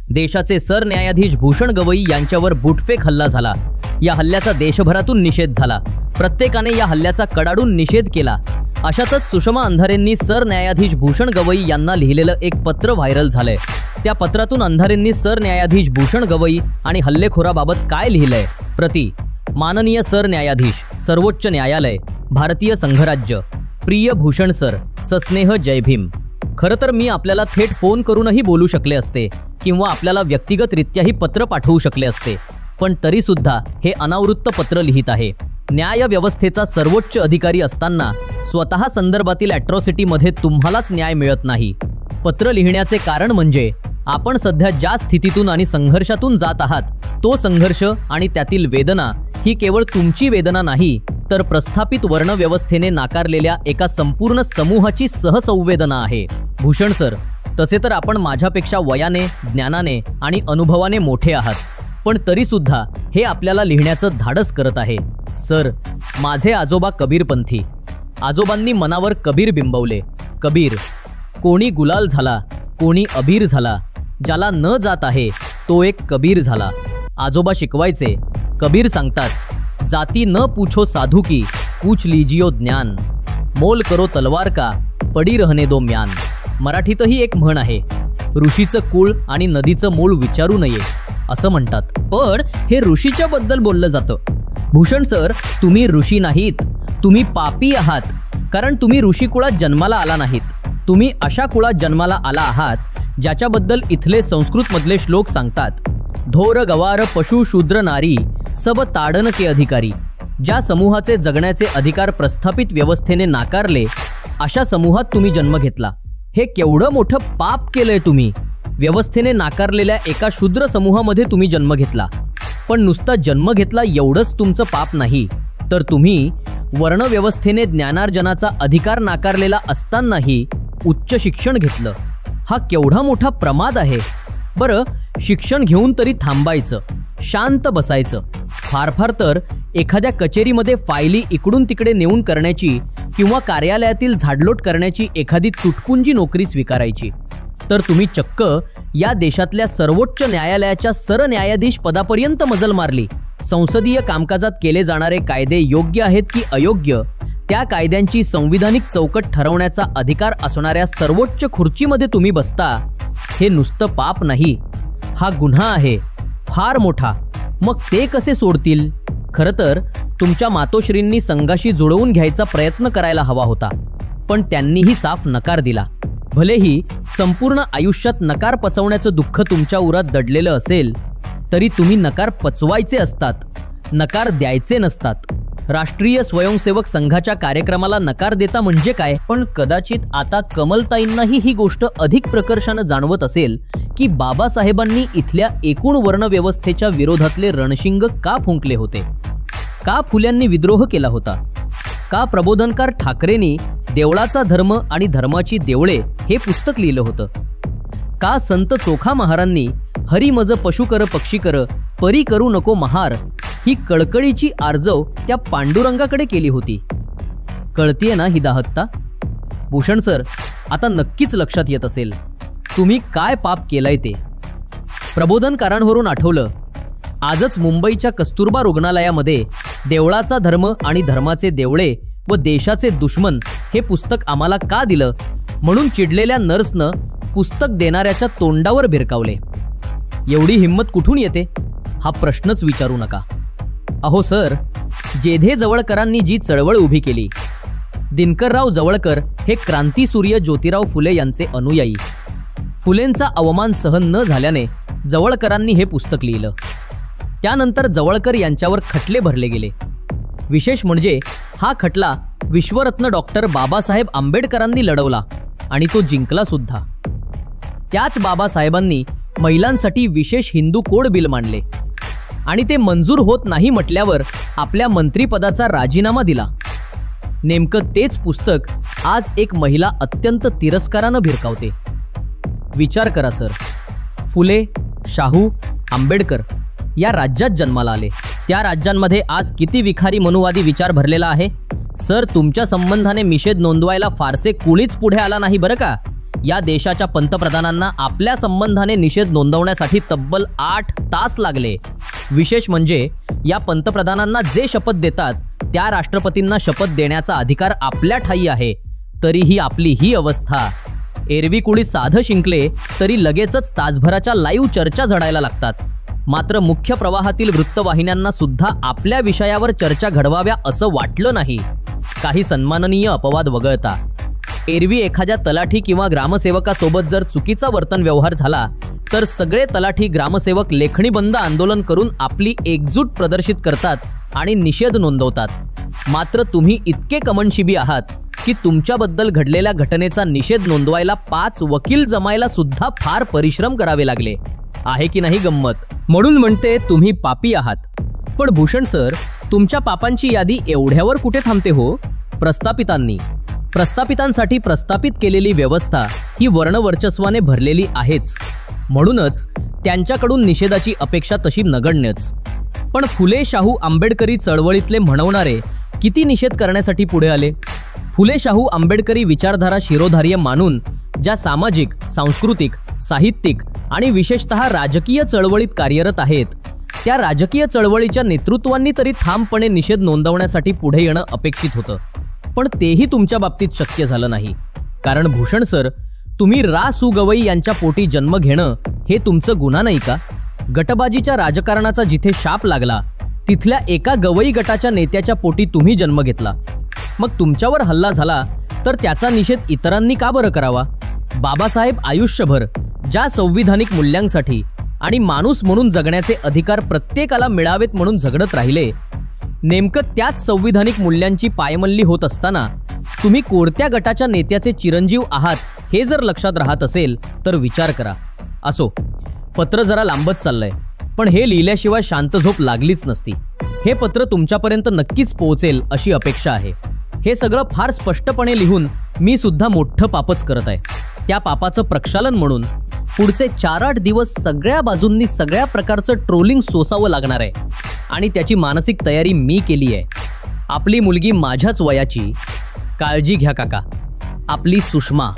देशाचे सरन्यायाधीश भूषण गवई यांच्यावर बुटफेक हल्ला झाला। या हल्ल्याचा देशभरातून निषेध झाला। प्रत्येकाने या हल्ल्याचा कडाडून निषेध केला। अशातच सुषमा अंधारेंनी सरन्यायाधीश भूषण गवई यांना लिहिलेलं एक पत्र व्हायरल झालंय। त्या पत्रातून अंधारेंनी सरन्यायाधीश भूषण गवई आणि हल्लेखोराबाबत काय लिहिलंय? प्रति माननीय सरन्यायाधीश, सर्वोच्च न्यायालय, भारतीय संघराज्य, प्रिय भूषण सर, सस्नेह जय भीम। खरं तर मी आपल्याला थेट फोन करूनही बोलू शकले असते किंवा आपल्याला व्यक्तिगतरित्याही पत्र पाठवू शकले असते, पण तरी सुद्धा हे अनावृत्त पत्र लिहित आहे। न्याय व्यवस्थेचा सर्वोच्च अधिकारी असताना स्वतः संदर्भातील ॲट्रॉसिटीमध्ये तुम्हालाच न्याय मिळत नाही। पत्र लिहिण्याचे कारण म्हणजे आपण सध्या ज्या स्थितीतून आणि संघर्षातून जात आहात, तो संघर्ष आणि त्यातील वेदना ही केवळ तुमची वेदना नाही, तर प्रस्थापित वर्णव्यवस्थेने नाकारलेल्या एका संपूर्ण समूहाची सहसंवेदना आहे। भूषण सर, तसे तर आपण माझ्यापेक्षा वयाने, ज्ञानाने आणि अनुभवाने मोठे आहात, पण तरी सुद्धा हे आपल्याला लिहिण्याचं धाडस करत आहे। सर, माझे आजोबा कबीरपंथी। आजोबांनी मनावर कबीर बिंबवले। कबीर, कोणी गुलाल झाला, कोणी अबीर झाला, ज्याला न जात आहे तो एक कबीर झाला। आजोबा शिकवायचे। कबीर सांगतात, जाती न पूछो साधू की, पूछ लीजियो ज्ञान, मोल करो तलवार का, पडी रहने दो म्यान। मराठीतही एक म्हण आहे, ऋषीचं कुळ आणि नदीचं मूळ विचारू नये असं म्हणतात, पण हे ऋषीच्या बद्दल बोललं जातं। भूषण सर, तुम्ही ऋषी नाहीत, तुम्ही पापी आहात, कारण तुम्ही ऋषी कुळात जन्माला आला नाहीत। तुम्ही अशा कुळात जन्माला आला आहात ज्याच्याबद्दल इथले संस्कृतमधले श्लोक सांगतात, धोर गवार पशु शूद्र नारी सब ताडन के अधिकारी। ज्या समूहाचे जगण्याचे अधिकार प्रस्थापित व्यवस्थेने नाकारले, अशा समूहात तुम्ही जन्म घेतला। हे केवढं मोठं पाप केलंय तुम्ही। व्यवस्थेने नाकारलेल्या एका शूद्र समूहामध्ये तुम्ही जन्म घेतला, पण नुसता जन्म घेतला एवढंच तुमचं पाप नाही, तर तुम्ही वर्णव्यवस्थेने ज्ञानार्जनाचा अधिकार नाकारलेला असतानाही उच्च शिक्षण घेतलं। हा केवढा मोठा प्रमाद आहे। बरं, शिक्षण घेऊन तरी थांबायचं, शांत बसायचं, फार फार तर एखाद्या कचेरीमध्ये फायली इकडून तिकडे नेऊन करण्याची किंवा कार्यालयातील झाडलोट करण्याची एखादी तुटपुंजी नोकरी स्वीकारायची, तर तुम्ही चक्क या देशातल्या सर्वोच्च न्यायालयाच्या सरन्यायाधीश पदापर्यंत मजल मारली। संसदीय कामकाजात केले जाणारे कायदे योग्य आहेत की अयोग्य, त्या कायद्यांची संविधानिक चौकट ठरवण्याचा अधिकार असणाऱ्या सर्वोच्च खुर्चीमध्ये तुम्ही बसता। हे नुसतं पाप नाही, हा गुन्हा आहे, फार मोठा। मग ते कसे सोडतील? खरं तर तुमच्या मातोश्रींनी संघाशी जुळवून घ्यायचा प्रयत्न करायला हवा होता, पण त्यांनीही साफ नकार दिला। भलेही संपूर्ण आयुष्यात नकार पचवण्याचं दुःख तुमच्या उरात दडलेलं असेल, तरी तुम्ही नकार पचवायचे असतात, नकार द्यायचे नसतात। राष्ट्रीय स्वयंसेवक संघाच्या कार्यक्रमाला नकार देता म्हणजे काय? पण कदाचित आता कमलताईंनाही ही गोष्ट अधिक प्रकर्षानं जाणवत असेल की बाबासाहेबांनी इथल्या एकूण वर्णव्यवस्थेच्या विरोधातले रणशिंग का फुंकले होते, का फुल्यांनी विद्रोह केला होता, का प्रबोधनकार ठाकरेंनी देवळाचा धर्म आणि धर्माची देवळे हे पुस्तक लिहिलं होतं, का संत चोखा महारांनी हरी मज पशुकर पक्षीकर परी करू नको महार ही कळकळीची आर्जव त्या पांडुरंगाकडे केली होती। कळतीये ना ही दाहकता? भूषण सर, आता नक्कीच लक्षात येत असेल तुम्ही काय पाप केलंय ते। प्रबोधनकारांवरून आठवलं, आजच मुंबईच्या कस्तुरबा रुग्णालयामध्ये देवळाचा धर्म आणि धर्माचे देवळे व देशाचे दुश्मन हे पुस्तक आम्हाला का दिलं म्हणून चिडलेल्या नर्सनं पुस्तक देणाऱ्याच्या तोंडावर भिरकावले। एवढी हिंमत कुठून येते हा प्रश्नच विचारू नका। अहो सर, जेधे जवळकरांनी जी चळवळ उभी केली, दिनकरराव जवळकर हे क्रांतीसूर्य ज्योतिराव फुले यांचे अनुयायी। फुलेंचा अवमान सहन न झाल्याने जवळकरांनी हे पुस्तक लिहिलं। त्यानंतर जवळकर यांच्यावर खटले भरले गेले। विशेष म्हणजे हा खटला विश्वरत्न डॉक्टर बाबासाहेब आंबेडकरांनी लढवला आणि तो जिंकला सुद्धा। त्याच बाबासाहेबांनी महिलांसाठी विशेष हिंदू कोड बिल मांडले आणि ते मंजूर होत नाही म्हटल्यावर आपल्या मंत्रिपदाचा राजीनामा दिला। नेमकं तेच पुस्तक आज एक महिला अत्यंत तिरस्कारानं भिरकावते। विचार करा सर, फुले, शाहू, आंबेडकर या राज्यात जन्माला आले, त्या राज्यांमध्ये आज किती विखारी मनुवादी विचार भरलेला आहे। सर, तुमच्या संबंधाने निषेध नोंदवायला फारसे कुणीच पुढे आला नाही बरं का। या देशाच्या पंतप्रधानांना आपल्या संबंधाने निषेध नोंदवण्यासाठी तब्बल 8 तास लागले। विशेष म्हणजे या पंतप्रधानांना जे शपथ देतात त्या राष्ट्रपतींना शपथ देण्याचा अधिकार आपल्या ठायी आहे, तरीही आपली ही अवस्था। एरवी कुणी साधं शिंकले तरी लगेचच तासभराच्या लाईव्ह चर्चा झडायला लागतात, मात्र मुख्य प्रवाहातील वृत्तवाहिन्यांना सुद्धा आपल्या विषयावर चर्चा घडवाव्या असं वाटलं नाही, काही सन्माननीय अपवाद वगळता। एरवी एखाद्या तलाठी किंवा ग्रामसेवकासोबत जर चुकीचा वर्तन व्यवहार झाला तर सगळे तलाठी ग्रामसेवक लेखणी बंद आंदोलन करून आपली एकजूट प्रदर्शित करतात आणि निषेध नोंदवतात। मात्र तुम्ही इतके कमनशिबी आहात की तुमच्याबद्दल घडलेल्या घटनेचा निषेध नोंदवायला 5 वकील जमायला सुद्धा फार परिश्रम करावे लागले। आहे की नाही गंमत? म्हणून म्हणते तुम्ही पापी आहात। पण भूषण सर, तुमच्या पापांची यादी एवढ्यावर कुठे थांबते हो? प्रस्थापितांसाठी प्रस्थापित केलेली व्यवस्था ही वर्णवर्चस्वाने भरलेली आहेच, म्हणूनच त्यांच्याकडून निषेधाची अपेक्षा तशी नगण्यच। पण फुले शाहू आंबेडकरी चळवळीतले म्हणवणारे किती निषेध करण्यासाठी पुढे आले? फुले शाहू आंबेडकरी विचारधारा शिरोधार्य मानून ज्या सामाजिक, सांस्कृतिक, साहित्यिक आणि विशेषतः राजकीय चळवळीत कार्यरत आहेत, त्या राजकीय चळवळीच्या नेतृत्वांनी तरी ठामपणे निषेध नोंदवण्यासाठी पुढे येणं अपेक्षित होतं। पण तेही तुमच्या बाबतीत शक्य झालं नाही, कारण भूषण सर, तुम्ही रा. सु. गवई यांच्या पोटी जन्म घेणं हे तुमचं गुन्हा नाही का? गटबाजीच्या राजकारणाचा जिथे शाप लागला तिथल्या एका गवई गटाच्या नेत्याच्या पोटी तुम्ही जन्म घेतला। मग तुमच्यावर हल्ला झाला तर त्याचा निषेध इतरांनी का बरं करावा? बाबासाहेब आयुष्यभर ज्या संविधानिक मूल्यांसाठी आणि माणूस म्हणून जगण्याचे अधिकार प्रत्येकाला मिळावेत म्हणून झगडत राहिले, नेमकं त्याच संविधानिक मूल्यांची पायमल्ली होत असताना तुम्ही कोणत्या गटाच्या नेत्याचे चिरंजीव आहात हे जर लक्षात राहत असेल तर विचार करा। असो, पत्र जरा लांबत चाललंय, पण हे लिहिल्याशिवाय शांत झोप लागलीच नसती। हे पत्र तुमच्यापर्यंत नक्कीच पोहोचेल अशी अपेक्षा आहे। हे सगळं फार स्पष्टपणे लिहून मी सुद्धा मोठं पापच करत आहे। त्या पापाचं प्रक्षालन म्हणून पुढचे 4-8 दिवस सगळ्या बाजूंनी सगळ्या प्रकारचं ट्रोलिंग सोसावं लागणार आहे आणि त्याची मानसिक तयारी मी केली आहे। आपली मुलगी माझ्याच वयाची, काळजी घ्या काका। आपली सुषमा।